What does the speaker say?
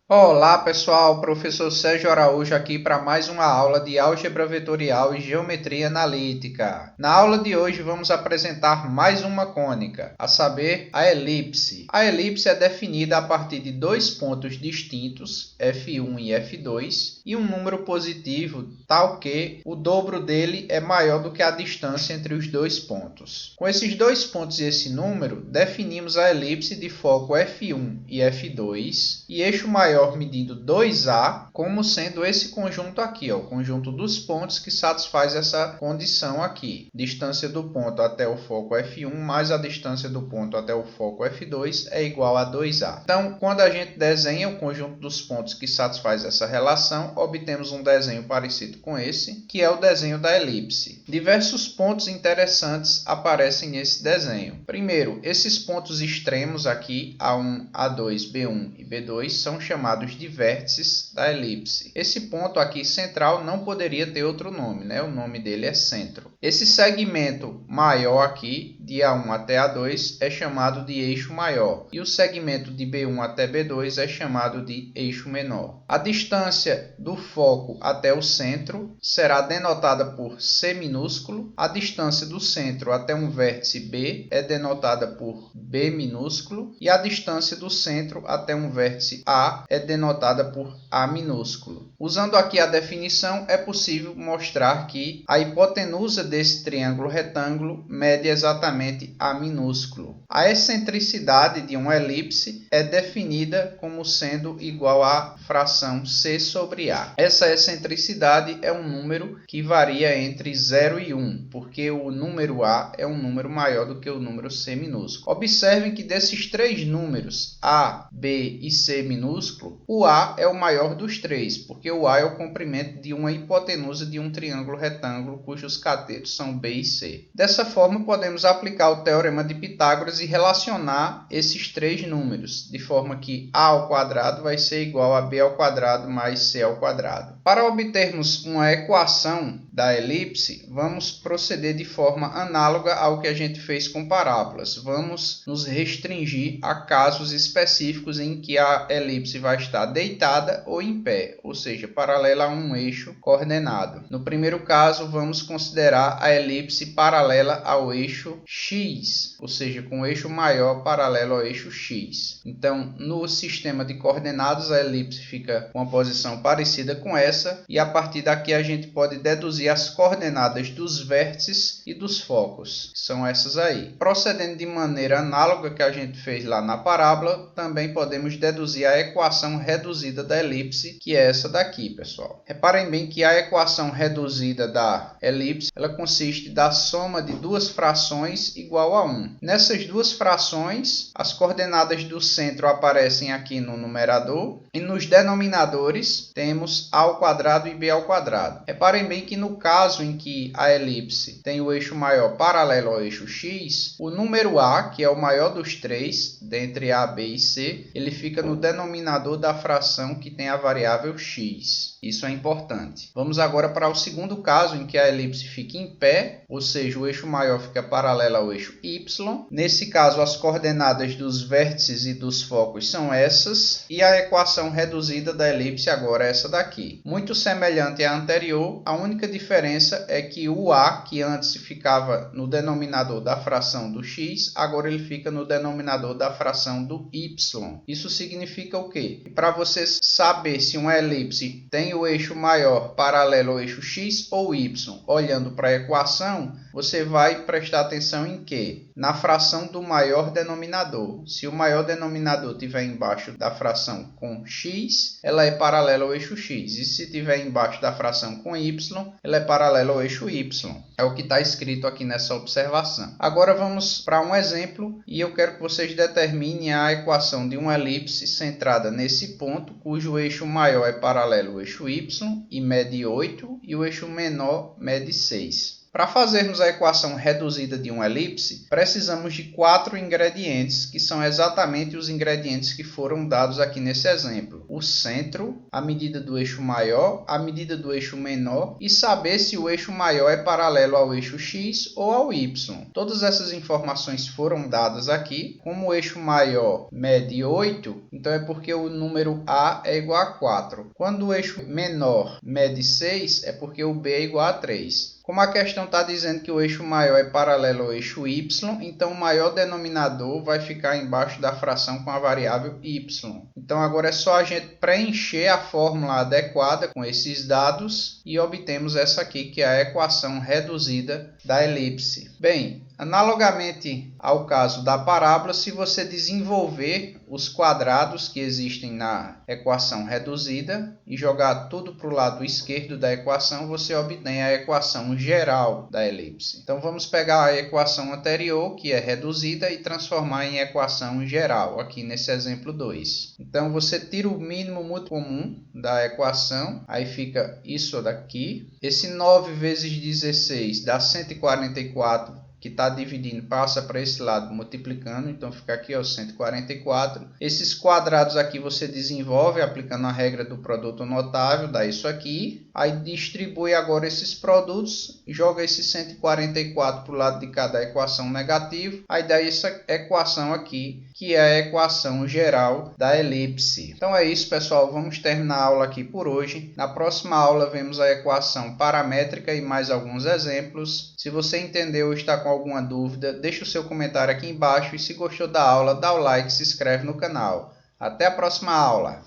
Olá pessoal, professor Sérgio Araújo aqui para mais uma aula de álgebra vetorial e geometria analítica. Na aula de hoje vamos apresentar mais uma cônica, a saber, a elipse. A elipse é definida a partir de dois pontos distintos, F1 e F2, e um número positivo tal que o dobro dele é maior do que a distância entre os dois pontos. Com esses dois pontos e esse número, definimos a elipse de foco F1 e F2 e eixo maior medindo 2A como sendo esse conjunto aqui, o conjunto dos pontos que satisfaz essa condição aqui. Distância do ponto até o foco F1 mais a distância do ponto até o foco F2 é igual a 2A. Então, quando a gente desenha o conjunto dos pontos que satisfaz essa relação, obtemos um desenho parecido com esse, que é o desenho da elipse. Diversos pontos interessantes aparecem nesse desenho. Primeiro, esses pontos extremos aqui, A1, A2, B1 e B2, são chamados de vértices da elipse. Esse ponto aqui central não poderia ter outro nome, né? O nome dele é centro. Esse segmento maior aqui, de A1 até A2, é chamado de eixo maior. E o segmento de B1 até B2 é chamado de eixo menor. A distância do foco até o centro será denotada por C minúsculo. A distância do centro até um vértice B é denotada por B minúsculo. E a distância do centro até um vértice A é denotada por A minúsculo. Usando aqui a definição, é possível mostrar que a hipotenusa desse triângulo retângulo mede exatamente A minúsculo. A excentricidade de uma elipse é definida como sendo igual à fração C sobre A. Essa excentricidade é um número que varia entre 0 e 1, porque o número A é um número maior do que o número C minúsculo. Observem que desses três números, A, B e C minúsculo, o A é o maior dos três, porque o A é o comprimento de uma hipotenusa de um triângulo retângulo cujos catetos são B e C. Dessa forma, podemos aplicar o teorema de Pitágoras e relacionar esses três números, de forma que A ao quadrado vai ser igual a B ao quadrado mais C ao quadrado. Para obtermos uma equação da elipse, vamos proceder de forma análoga ao que a gente fez com parábolas. Vamos nos restringir a casos específicos em que a elipse vai estar deitada ou em pé, ou seja, paralela a um eixo coordenado. No primeiro caso, vamos considerar a elipse paralela ao eixo x, ou seja, com o eixo maior paralelo ao eixo x. Então, no sistema de coordenadas, a elipse fica com uma posição parecida com essa, e a partir daqui a gente pode deduzir as coordenadas dos vértices e dos focos, que são essas aí. Procedendo de maneira análoga que a gente fez lá na parábola, também podemos deduzir a equação reduzida da elipse, que é essa daqui, pessoal. Reparem bem que a equação reduzida da elipse, ela consiste da soma de duas frações igual a 1. Nessas duas frações, as coordenadas do centro aparecem aqui no numerador, e nos denominadores temos A ao quadrado e B ao quadrado. Reparem bem que no caso em que a elipse tem o eixo maior paralelo ao eixo x, o número A, que é o maior dos três, dentre A, B e C, ele fica no denominador da fração que tem a variável x. Isso é importante. Vamos agora para o segundo caso, em que a elipse fica em pé, ou seja, o eixo maior fica paralelo ao eixo y. Nesse caso, as coordenadas dos vértices e dos focos são essas, e a equação reduzida da elipse agora é essa daqui. Muito semelhante à anterior, a única diferença é que o A, que antes ficava no denominador da fração do x, agora ele fica no denominador da fração do y. Isso significa o quê? Para você saber se uma elipse tem o eixo maior paralelo ao eixo x ou y, olhando para a equação, você vai prestar atenção em quê? Na fração do maior denominador. Se o maior denominador estiver embaixo da fração com x, ela é paralela ao eixo x. E se estiver embaixo da fração com y, ela é paralela ao eixo y. É o que está escrito aqui nessa observação. Agora vamos para um exemplo e eu quero que vocês determinem a equação de uma elipse centrada nesse ponto, cujo eixo maior é paralelo ao eixo y e mede 8 e o eixo menor mede 6. Para fazermos a equação reduzida de uma elipse, precisamos de 4 ingredientes, que são exatamente os ingredientes que foram dados aqui nesse exemplo. o centro, a medida do eixo maior, a medida do eixo menor e saber se o eixo maior é paralelo ao eixo X ou ao Y. Todas essas informações foram dadas aqui. Como o eixo maior mede 8, então é porque o número A é igual a 4. Quando o eixo menor mede 6, é porque o B é igual a 3. Como a questão está dizendo que o eixo maior é paralelo ao eixo y, então o maior denominador vai ficar embaixo da fração com a variável y. Então agora é só a gente preencher a fórmula adequada com esses dados e obtemos essa aqui, que é a equação reduzida da elipse. Bem, analogamente ao caso da parábola, se você desenvolver os quadrados que existem na equação reduzida e jogar tudo para o lado esquerdo da equação, você obtém a equação geral da elipse. Então vamos pegar a equação anterior, que é reduzida, e transformar em equação geral, aqui nesse exemplo 2. Então você tira o mínimo múltiplo comum da equação, aí fica isso daqui. Esse 9 vezes 16 dá 144, que está dividindo, passa para esse lado multiplicando, então fica aqui, ó, 144. Esses quadrados aqui você desenvolve aplicando a regra do produto notável, dá isso aqui. Aí distribui agora esses produtos, joga esse 144 para o lado de cada equação negativa, aí dá essa equação aqui, que é a equação geral da elipse. Então é isso, pessoal, vamos terminar a aula aqui por hoje. Na próxima aula vemos a equação paramétrica e mais alguns exemplos. Se você entendeu ou está com alguma dúvida, deixe o seu comentário aqui embaixo e se gostou da aula, dá o like e se inscreve no canal. Até a próxima aula!